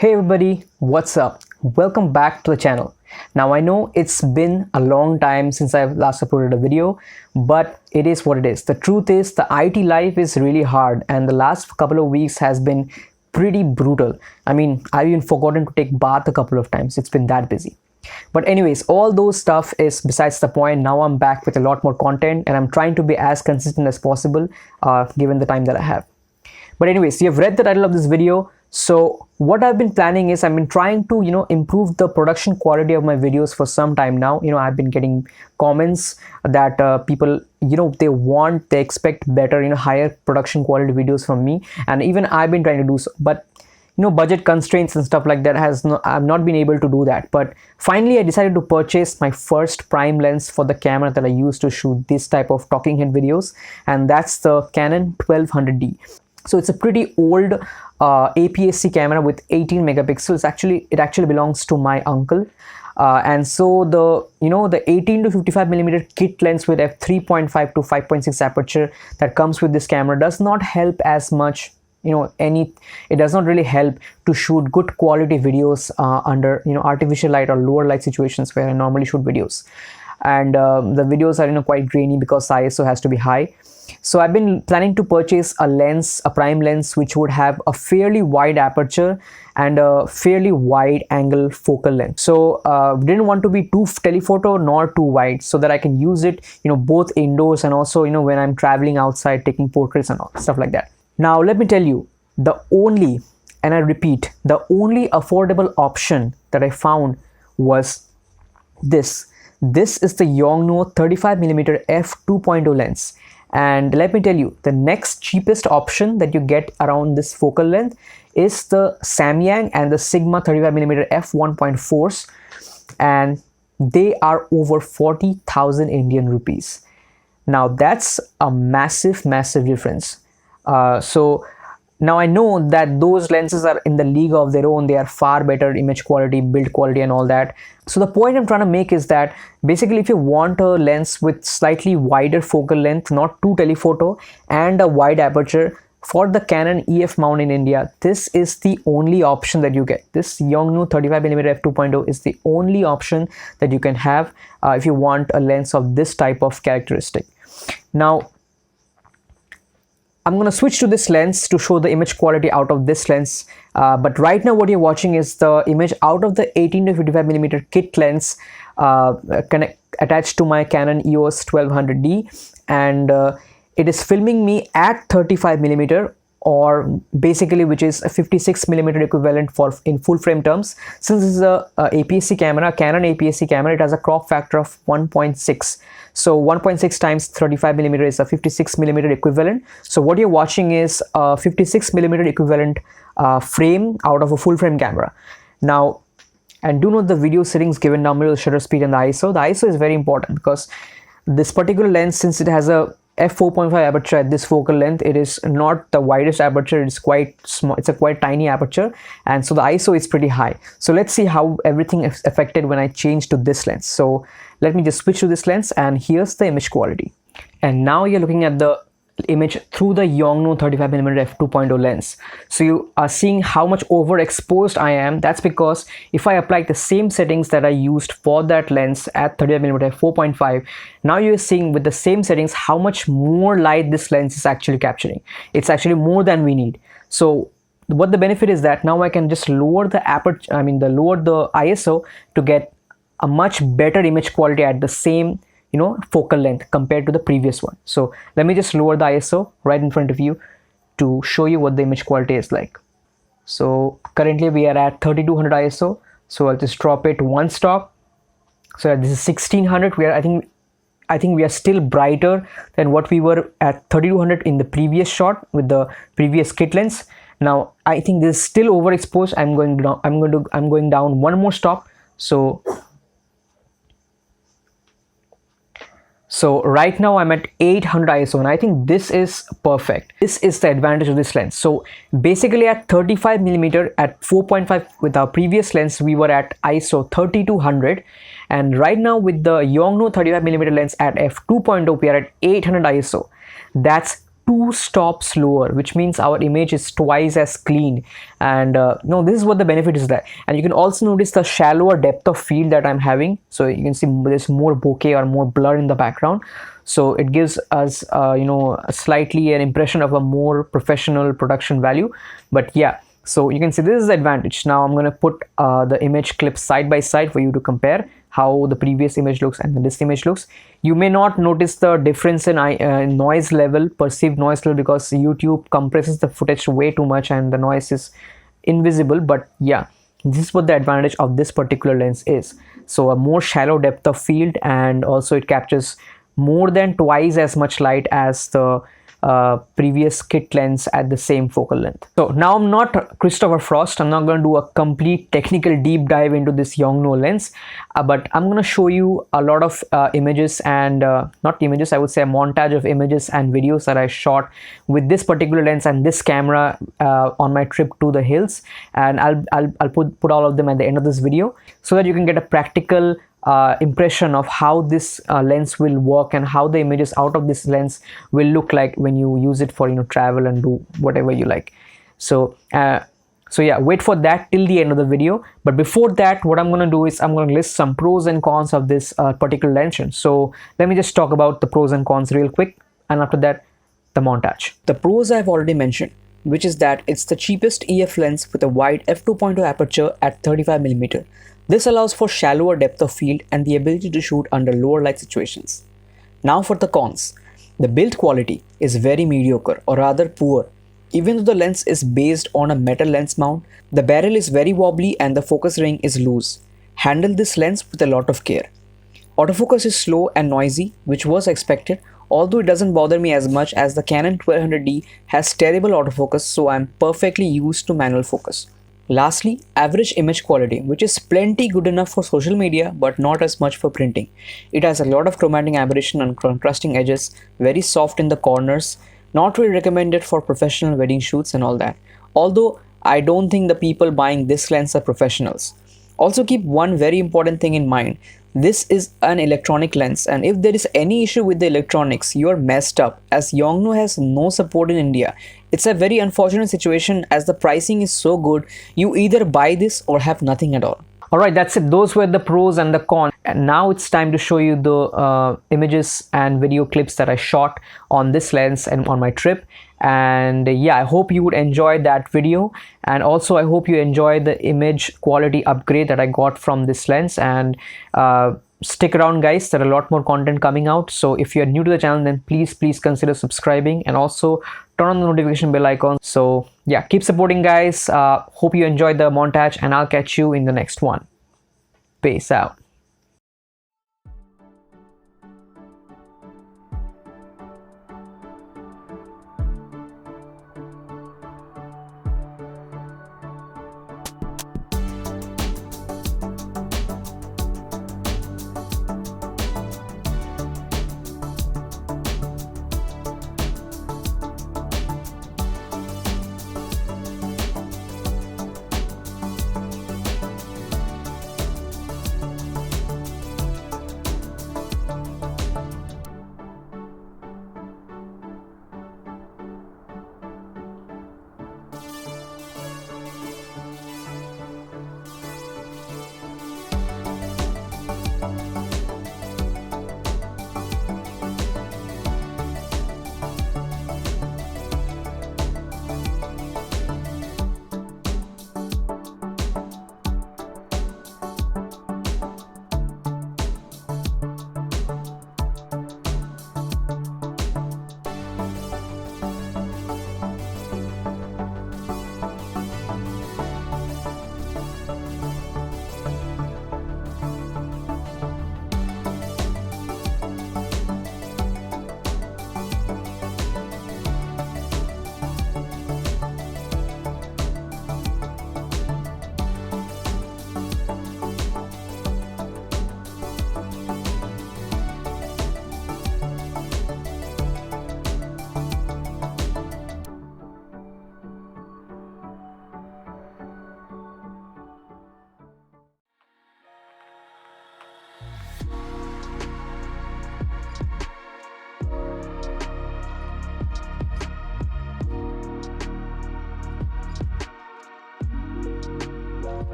Hey everybody, what's up? Welcome back to the channel. Now I know it's been a long time since I've last uploaded a video, but it is what it is. The truth is the IT life is really hard and the last couple of weeks has been pretty brutal. I mean, I've even forgotten to take bath a couple of times. It's been that busy. But anyways, all those stuff is besides the point. Now I'm back with a lot more content and I'm trying to be as consistent as possible given the time that I have. But anyways, you've read the title of this video. So what I've been planning is I've been trying to, improve the production quality of my videos for some time now. I've been getting comments that people, they expect better, higher production quality videos from me. And even I've been trying to do so. But, budget constraints and stuff like that I've not been able to do that. But finally, I decided to purchase my first prime lens for the camera that I use to shoot this type of talking head videos. And that's the Canon 1200D. So it's a pretty old APS-C camera with 18 megapixels. It actually belongs to my uncle. And so the 18 to 55 millimeter kit lens with f3.5 to 5.6 aperture that comes with this camera does not help as much. It does not really help to shoot good quality videos under artificial light or lower light situations where I normally shoot videos. And the videos are quite grainy because ISO has to be high. So I've been planning to purchase a prime lens which would have a fairly wide aperture and a fairly wide angle focal length. So didn't want to be too telephoto nor too wide, so that I can use it both indoors and also when I'm traveling outside taking portraits and all stuff like that. Now let me tell you, the only affordable option that I found was this. This is the Yongnuo 35mm F2.0 lens. And let me tell you, the next cheapest option that you get around this focal length is the Samyang and the Sigma 35mm f1.4s, and they are over 40,000 Indian rupees. Now that's a massive difference. So now I know that those lenses are in the league of their own. They are far better image quality, build quality and all that. So the point I'm trying to make is that basically if you want a lens with slightly wider focal length, not too telephoto, and a wide aperture for the Canon EF mount in India, this is the only option that you get. This Yongnuo 35mm f2.0 is the only option that you can have if you want a lens of this type of characteristic. Now I'm going to switch to this lens to show the image quality out of this lens. But right now what you're watching is the image out of the 18 to 55 millimeter kit lens attached to my Canon EOS 1200D, and it is filming me at 35 millimeter, or basically which is a 56 millimeter equivalent in full frame terms. Since this is a APS-C camera, Canon APS-C camera, it has a crop factor of 1.6. So 1.6 times 35 millimeter is a 56 millimeter equivalent. So what you're watching is a 56 millimeter equivalent frame out of a full frame camera. Now, and do note the video settings given down below, the shutter speed and the ISO. The ISO is very important because this particular lens, since it has a f4.5 aperture at this focal length, it is not the widest aperture. It's quite small. It's a quite tiny aperture, and so the ISO is pretty high. So let's see how everything is affected when I change to this lens. So let me just switch to this lens, and here's the image quality. And now you're looking at the image through the Yongnuo 35mm f2.0 lens. So you are seeing how much overexposed I am. That's because if I apply the same settings that I used for that lens at 35mm f4.5, now you're seeing with the same settings how much more light this lens is actually capturing. It's actually more than we need. So what the benefit is that now I can just lower the aperture, lower the ISO to get a much better image quality at the same focal length compared to the previous one. So let me just lower the ISO right in front of you to show you what the image quality is like. So currently we are at 3200 ISO. So I'll just drop it one stop. So this is 1600. I think we are still brighter than what we were at 3200 in the previous shot with the previous kit lens. Now I think this is still overexposed. I'm going down one more stop. So right now I'm at 800 ISO, and I think this is perfect. This is the advantage of this lens. So basically at 35 millimeter at 4.5 with our previous lens, we were at ISO 3200, and right now with the Yongnuo 35 millimeter lens at f2.0, we are at 800 ISO. That's 2 stops lower, which means our image is twice as clean. And no, this is what the benefit is there. And you can also notice the shallower depth of field that I'm having. So you can see there's more bokeh or more blur in the background, so it gives us slightly an impression of a more professional production value. But yeah, so you can see this is the advantage. Now I'm going to put the image clips side by side for you to compare how the previous image looks and this image looks. You may not notice the difference in noise level, perceived noise level, because YouTube compresses the footage way too much and the noise is invisible. But yeah, this is what the advantage of this particular lens is. So a more shallow depth of field, and also it captures more than twice as much light as the previous kit lens at the same focal length. So now I'm not Christopher Frost. I'm not going to do a complete technical deep dive into this Yongnuo lens, but I'm going to show you a lot of images and not images, I would say a montage of images and videos that I shot with this particular lens and this camera on my trip to the hills, and I'll put all of them at the end of this video so that you can get a practical impression of how this lens will work and how the images out of this lens will look like when you use it for travel and do whatever you like. So yeah, wait for that till the end of the video. But before that, what I'm going to do is I'm going to list some pros and cons of this particular lens. So let me just talk about the pros and cons real quick, and after that the montage. The pros I've already mentioned, which is that it's the cheapest EF lens with a wide f2.0 aperture at 35mm. This allows for shallower depth of field and the ability to shoot under lower light situations. Now for the cons. The build quality is very mediocre, or rather poor. Even though the lens is based on a metal lens mount, the barrel is very wobbly and the focus ring is loose. Handle this lens with a lot of care. Autofocus is slow and noisy, which was expected, although it doesn't bother me as much as the Canon 1200D has terrible autofocus, so I'm perfectly used to manual focus. Lastly, average image quality, which is plenty good enough for social media but not as much for printing. It has a lot of chromatic aberration and contrasting edges, very soft in the corners, not really recommended for professional wedding shoots and all that. Although I don't think the people buying this lens are professionals. Also keep one very important thing in mind. This is an electronic lens, and if there is any issue with the electronics, you are messed up, as Yongnuo has no support in India. It's a very unfortunate situation, as the pricing is so good, you either buy this or have nothing at all. Alright, that's it. Those were the pros and the cons. And now it's time to show you the images and video clips that I shot on this lens and on my trip. And yeah, I hope you would enjoy that video, and also I hope you enjoy the image quality upgrade that I got from this lens. And stick around guys, there are a lot more content coming out. So if you're new to the channel, then please consider subscribing, and also turn on the notification bell icon. So yeah, keep supporting guys. Hope you enjoyed the montage, and I'll catch you in the next one. Peace out.